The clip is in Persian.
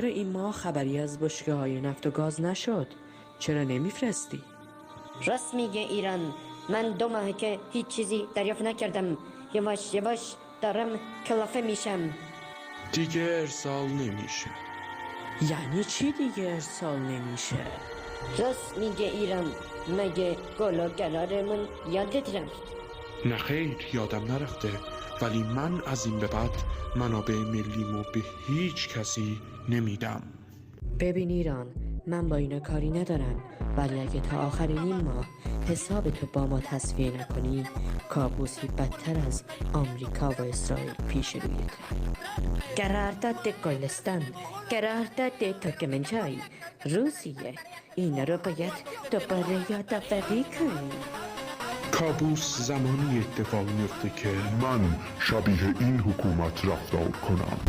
چرا این ماه خبری از بشکه‌های نفت و گاز نشد؟ چرا نمیفرستی؟ راست میگه ایران. من 2 ماهه که هیچ چیزی دریافت نکردم. یواش یواش دارم کلافه میشم. دیگه ارسال نمیشه. یعنی چی دیگه ارسال نمیشه؟ راست میگه ایران. مگه گل و قرارمون یادت رفت؟ نه خیر، یادم نرفته، ولی من از این به بعد منابع ملیمو به هیچ کسی نمیدم. ببین ایران، من با اینا کاری ندارم، ولی اگه تا آخر این ماه حساب تو با ما تصفیه نکنی، کابوسی بدتر از آمریکا و اسرائیل پیش رویته. قرارداد گلستان، قرارداد ترکمنچای، روسیه، اینا رو باید دوباره یادآوری کنی. کابوس زمانی اتفاق میفته که من شبیه این حکومت رفتار کنم.